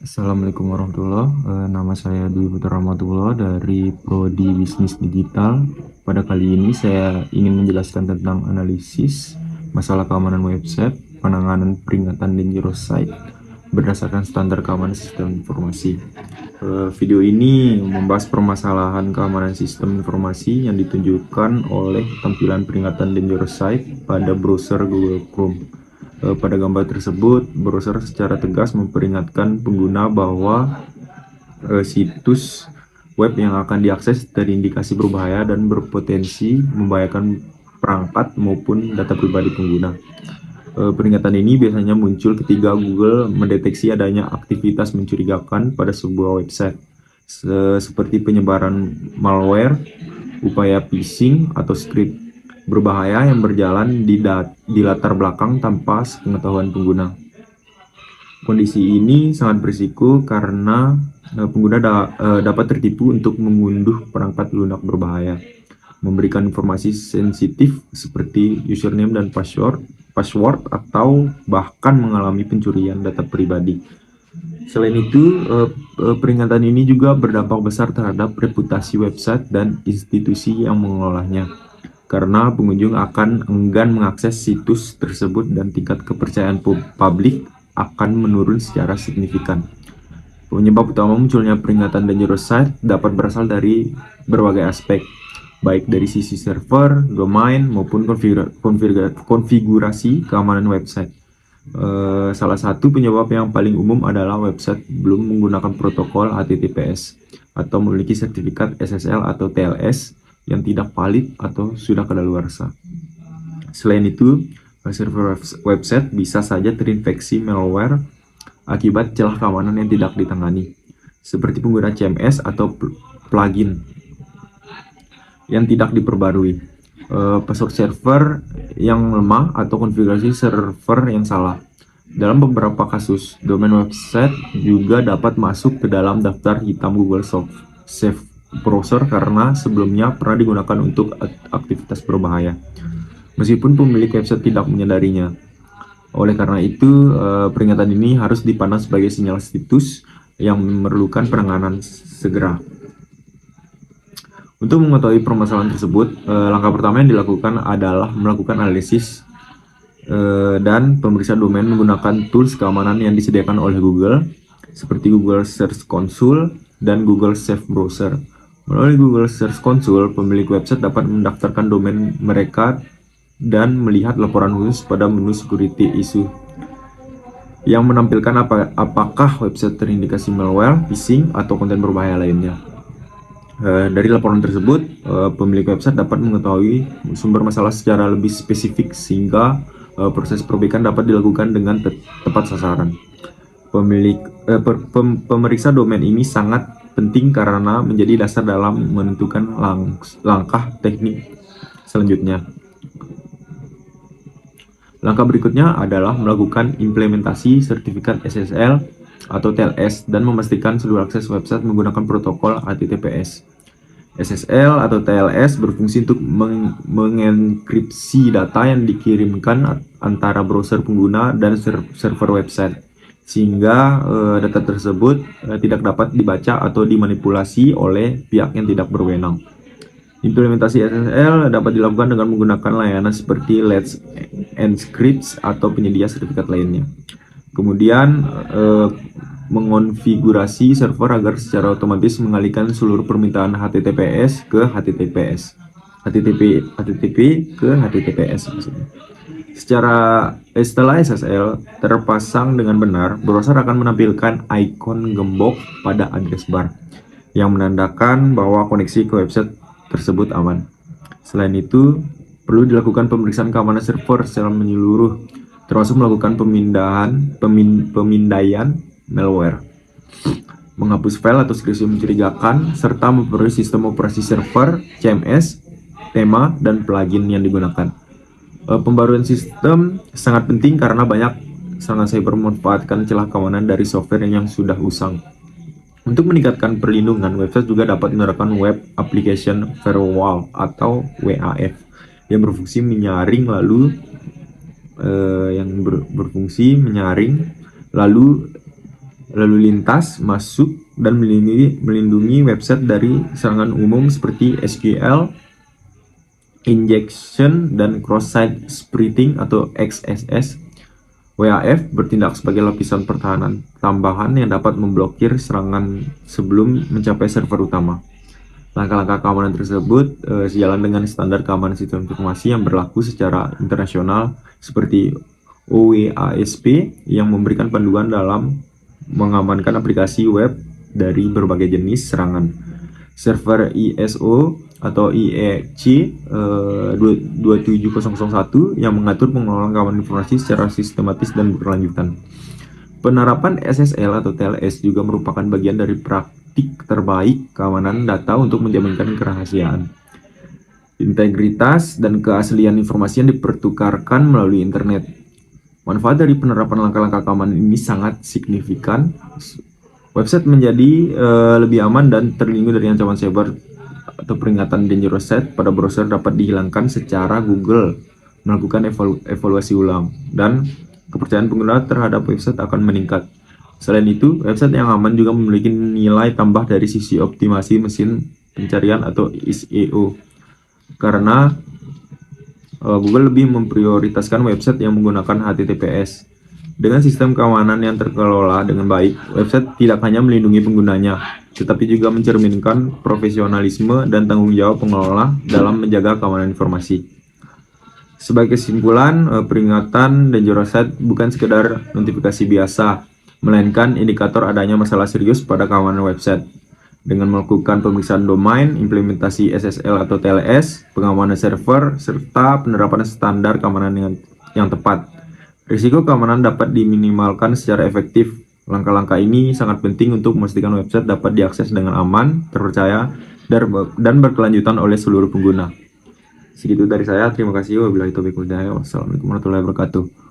Assalamualaikum warahmatullahi wabarakatuh. Nama saya Dwi Putra Rahmatullah dari Prodi Bisnis Digital. Pada kali ini saya ingin menjelaskan tentang analisis masalah keamanan website, penanganan peringatan dangerous site berdasarkan standar keamanan sistem informasi. Video ini membahas permasalahan keamanan sistem informasi yang ditunjukkan oleh tampilan peringatan dangerous site pada browser Google Chrome. Pada gambar tersebut, browser secara tegas memperingatkan pengguna bahwa situs web yang akan diakses terindikasi berbahaya dan berpotensi membahayakan perangkat maupun data pribadi pengguna. Peringatan ini biasanya muncul ketika Google mendeteksi adanya aktivitas mencurigakan pada sebuah website, seperti penyebaran malware, upaya phishing, atau script berbahaya yang berjalan di latar belakang tanpa sepengetahuan pengguna. Kondisi ini sangat berisiko karena pengguna dapat tertipu untuk mengunduh perangkat lunak berbahaya, memberikan informasi sensitif seperti username dan password, atau bahkan mengalami pencurian data pribadi. Selain itu, peringatan ini juga berdampak besar terhadap reputasi website dan institusi yang mengelolanya, karena pengunjung akan enggan mengakses situs tersebut dan tingkat kepercayaan publik akan menurun secara signifikan. Penyebab utama munculnya peringatan dangerous site dapat berasal dari berbagai aspek, baik dari sisi server, domain, maupun konfigurasi keamanan website. Salah satu penyebab yang paling umum adalah website belum menggunakan protokol HTTPS atau memiliki sertifikat SSL atau TLS yang tidak valid atau sudah kadaluarsa. Selain itu, server website bisa saja terinfeksi malware akibat celah keamanan yang tidak ditangani, seperti penggunaan CMS atau plugin yang tidak diperbarui, password server yang lemah, atau konfigurasi server yang salah. Dalam beberapa kasus, domain website juga dapat masuk ke dalam daftar hitam Google Safe Browser karena sebelumnya pernah digunakan untuk aktivitas berbahaya, meskipun pemilik website tidak menyadarinya. Oleh karena itu, peringatan ini harus dipandang sebagai sinyal situs yang memerlukan penanganan segera. Untuk mengetahui permasalahan tersebut, langkah pertama yang dilakukan adalah melakukan analisis dan pemeriksaan domain menggunakan tools keamanan yang disediakan oleh Google, seperti Google Search Console dan Google Safe Browser. Melalui Google Search Console, pemilik website dapat mendaftarkan domain mereka dan melihat laporan khusus pada menu security issue yang menampilkan apakah website terindikasi malware, phishing, atau konten berbahaya lainnya. Dari laporan tersebut, pemilik website dapat mengetahui sumber masalah secara lebih spesifik sehingga proses perbaikan dapat dilakukan dengan tepat sasaran. Pemeriksa domain ini sangat penting karena menjadi dasar dalam menentukan langkah teknik selanjutnya. Langkah berikutnya adalah melakukan implementasi sertifikat SSL atau TLS dan memastikan seluruh akses website menggunakan protokol HTTPS. SSL atau TLS berfungsi untuk mengenkripsi data yang dikirimkan antara browser pengguna dan server website, sehingga data tersebut tidak dapat dibaca atau dimanipulasi oleh pihak yang tidak berwenang. Implementasi SSL dapat dilakukan dengan menggunakan layanan seperti Let's Encrypt atau penyedia sertifikat lainnya. Kemudian mengonfigurasi server agar secara otomatis mengalihkan seluruh permintaan HTTP ke HTTPS. HTTP ke HTTPS maksudnya. Setelah SSL terpasang dengan benar, browser akan menampilkan ikon gembok pada address bar yang menandakan bahwa koneksi ke website tersebut aman. Selain itu, perlu dilakukan pemeriksaan keamanan server secara menyeluruh, termasuk melakukan pemindaian malware, menghapus file atau skripsi mencurigakan, serta memperbarui sistem operasi server, CMS, tema, dan plugin yang digunakan. Pembaruan sistem sangat penting karena banyak serangan cyber memanfaatkan celah keamanan dari software yang sudah usang. Untuk meningkatkan perlindungan, website juga dapat menerapkan Web Application Firewall atau WAF yang berfungsi menyaring lalu lalu lintas, masuk, dan melindungi website dari serangan umum seperti SQL, injection, dan cross-site splitting atau XSS. WAF bertindak sebagai lapisan pertahanan tambahan yang dapat memblokir serangan sebelum mencapai server utama. Langkah-langkah keamanan tersebut sejalan dengan standar keamanan sistem informasi yang berlaku secara internasional seperti OWASP yang memberikan panduan dalam mengamankan aplikasi web dari berbagai jenis serangan. Server ISO atau IEC 27001 yang mengatur pengelolaan keamanan informasi secara sistematis dan berkelanjutan. Penerapan SSL atau TLS juga merupakan bagian dari praktik terbaik keamanan data untuk menjaminkan kerahasiaan, integritas, dan keaslian informasi yang dipertukarkan melalui internet. Manfaat dari penerapan langkah-langkah keamanan ini sangat signifikan. Website menjadi lebih aman dan terlindung dari ancaman cyber atau peringatan dangerous site pada browser dapat dihilangkan secara Google melakukan evaluasi ulang, dan kepercayaan pengguna terhadap website akan meningkat. Selain itu, website yang aman juga memiliki nilai tambah dari sisi optimasi mesin pencarian atau SEO, karena Google lebih memprioritaskan website yang menggunakan HTTPS. Dengan sistem keamanan yang terkelola dengan baik, website tidak hanya melindungi penggunanya, tetapi juga mencerminkan profesionalisme dan tanggung jawab pengelola dalam menjaga keamanan informasi. Sebagai kesimpulan, peringatan dangerous site bukan sekedar notifikasi biasa, melainkan indikator adanya masalah serius pada keamanan website. Dengan melakukan pemeriksaan domain, implementasi SSL atau TLS, pengamanan server, serta penerapan standar keamanan yang tepat, risiko keamanan dapat diminimalkan secara efektif. Langkah-langkah ini sangat penting untuk memastikan website dapat diakses dengan aman, terpercaya, dan berkelanjutan oleh seluruh pengguna. Segitu dari saya, terima kasih. Wabillahi taufiq wal hidayah. Wassalamualaikum warahmatullahi wabarakatuh.